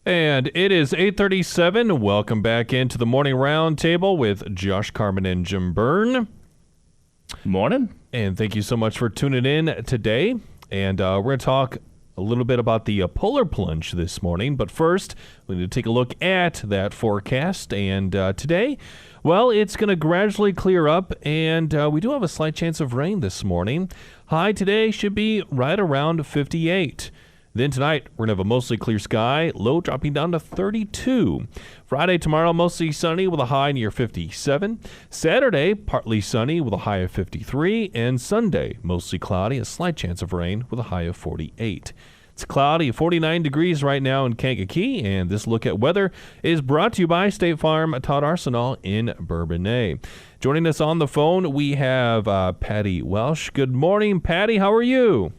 And it is 8:37. Welcome back into the Morning Roundtable with Josh Carmen and Jim Byrne. Morning. And thank you so much for tuning in today. And we're going to talk a little bit about the Polar Plunge this morning. But first, we need to take a look at that forecast. And today, well, it's going to gradually clear up. And we do have a slight chance of rain this morning. High today should be right around 58. Then tonight, we're going to have a mostly clear sky, low dropping down to 32. Friday, tomorrow, mostly sunny with a high near 57. Saturday, partly sunny with a high of 53. And Sunday, mostly cloudy, a slight chance of rain with a high of 48. It's cloudy, 49 degrees right now in Kankakee, and this look at weather is brought to you by State Farm Todd Arsenal in Bourbonnais. Joining us on the phone, we have Patty Welsh. Good morning, Patty. How are you?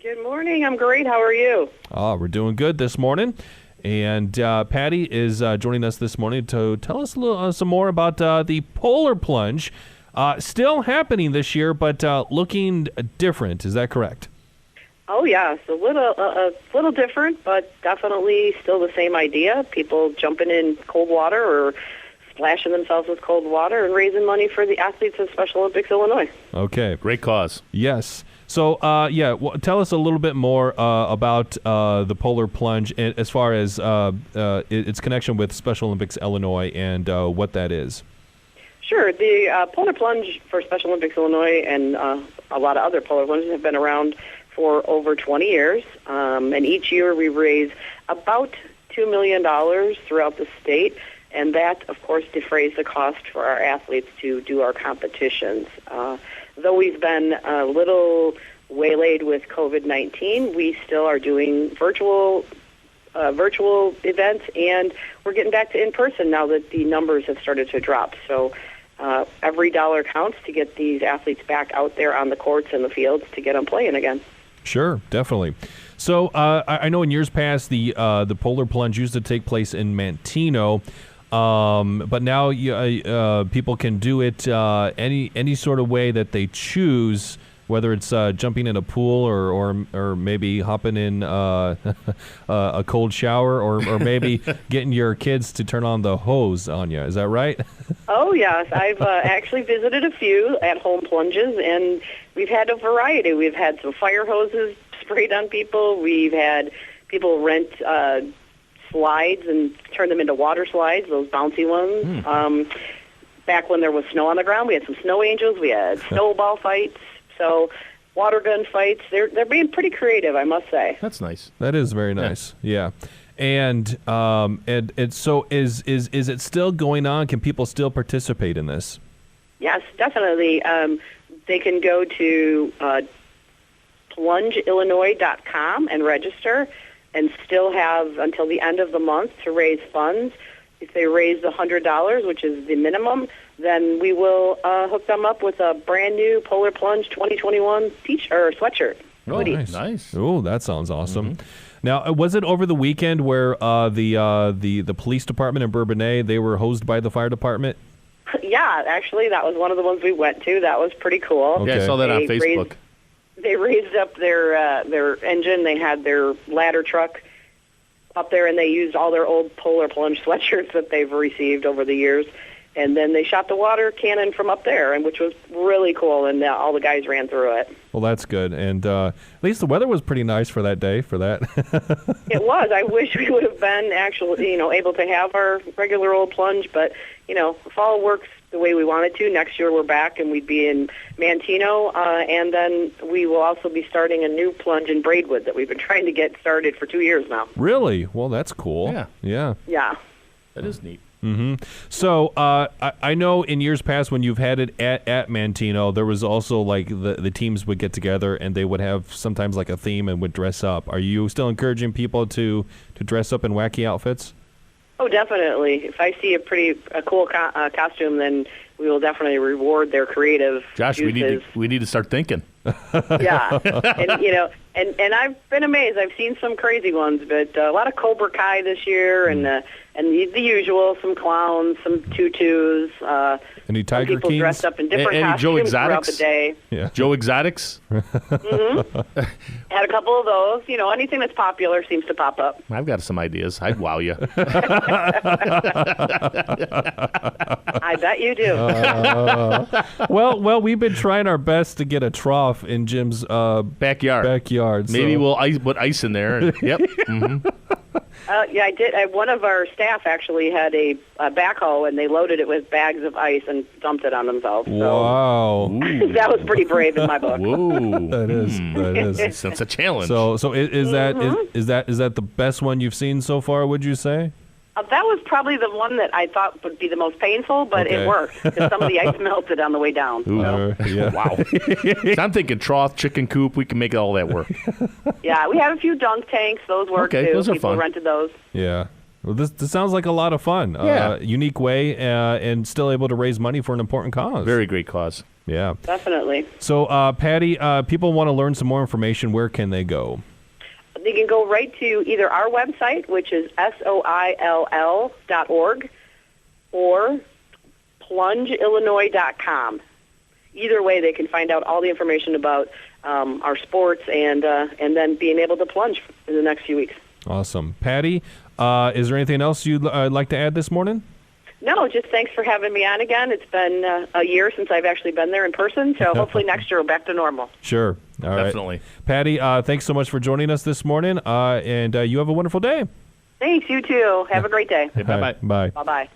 Good morning. I'm great. How are you? Oh, we're doing good this morning. And Patty is joining us this morning to tell us a little, some more about the Polar Plunge. Still happening this year, but looking different. Is that correct? Oh, yes. A little different, but definitely still the same idea. People jumping in cold water or splashing themselves with cold water and raising money for the athletes of Special Olympics Illinois. Okay. Great cause. Yes. So, tell us a little bit more about the Polar Plunge as far as its connection with Special Olympics Illinois and what that is. Sure. The Polar Plunge for Special Olympics Illinois and a lot of other Polar Plunges have been around for over 20 years. And each year we raise about $2 million throughout the state. And that, of course, defrays the cost for our athletes to do our competitions. Though we've been a little waylaid with COVID-19, we still are doing virtual events, and we're getting back to in-person now that the numbers have started to drop. So every dollar counts to get these athletes back out there on the courts and the fields to get them playing again. Sure, definitely. So I know in years past the Polar Plunge used to take place in Manteno. But now people can do it any sort of way that they choose, whether it's jumping in a pool or maybe hopping in a cold shower or maybe getting your kids to turn on the hose on you. Is that right? Oh, yes. I've actually visited a few at-home plunges, and we've had a variety. We've had some fire hoses sprayed on people. We've had people rent slides and turn them into water slides, those bouncy ones. Back when there was snow on the ground, we had some snow angels. We had snowball fights. So water gun fights. They're being pretty creative, I must say. That's nice. That is very nice. Yeah. And so is it still going on? Can people still participate in this? Yes, definitely. They can go to plungeillinois.com and register, and still have until the end of the month to raise funds. If they raise the $100, which is the minimum, then we will hook them up with a brand new Polar Plunge 2021 t-shirt or sweatshirt. Oh, nice. Oh, that sounds awesome. Mm-hmm. Now, was it over the weekend where the police department in Bourbonnais, they were hosed by the fire department? Yeah, actually, that was one of the ones we went to. That was pretty cool. Okay. Yeah, I saw that on Facebook. They raised up their engine. They had their ladder truck up there, and they used all their old Polar Plunge sweatshirts that they've received over the years. And then they shot the water cannon from up there, and which was really cool, and all the guys ran through it. Well, that's good. And at least the weather was pretty nice for that day, for that. It was. I wish we would have been actually, able to have our regular old plunge, but, fall works the way we wanted to. Next year we're back, and we'd be in Manteno, and then we will also be starting a new plunge in Braidwood that we've been trying to get started for 2 years now. Really? Well, that's cool. Yeah. Yeah. That is neat. Mm-hmm. So I know in years past when you've had it at Manteno, there was also like the teams would get together and they would have sometimes like a theme and would dress up. Are you still encouraging people to dress up in wacky outfits? Oh, definitely. If I see a cool costume, then we will definitely reward their creative Josh, juices. we need to start thinking. Yeah. And, And I've been amazed. I've seen some crazy ones, but a lot of Cobra Kai this year, and the usual, some clowns, some tutus. Any Tiger people Kings? Dressed up in different Any Joe costumes throughout Exotics? the day. Yeah. Joe Exotics? Had a couple of those. Anything that's popular seems to pop up. I've got some ideas. I'd wow you. I bet you do. Well, we've been trying our best to get a trough in Jim's Backyard. So. Maybe we'll put ice in there. Yep. Mm-hmm. Yeah, I did. One of our staff actually had a backhoe, and they loaded it with bags of ice and dumped it on themselves. So Wow. that was pretty brave in my book. Whoa. That is. That's a challenge. So is that the best one you've seen so far, would you say? That was probably the one that I thought would be the most painful, but Okay. it worked because some of the ice melted on the way down. So. Yeah. Wow. So I'm thinking trough, chicken coop. We can make all that work. Yeah, we have a few dunk tanks. Those work Okay, too. those are People fun. rented those. Yeah. Well, this sounds like a lot of fun. Yeah. Unique way and still able to raise money for an important cause. Very great cause. Yeah. Definitely. So, Patty, people want to learn some more information. Where can they go? They can go right to either our website, which is soill.org, or plungeillinois.com. Either way, they can find out all the information about our sports and then being able to plunge in the next few weeks. Awesome. Patty, is there anything else you'd like to add this morning? No, just thanks for having me on again. It's been a year since I've actually been there in person, so hopefully next year we're back to normal. Sure. All right. Definitely. Patty, thanks so much for joining us this morning, and you have a wonderful day. Thanks, you too. Have a great day. Bye-bye. Bye. Bye-bye.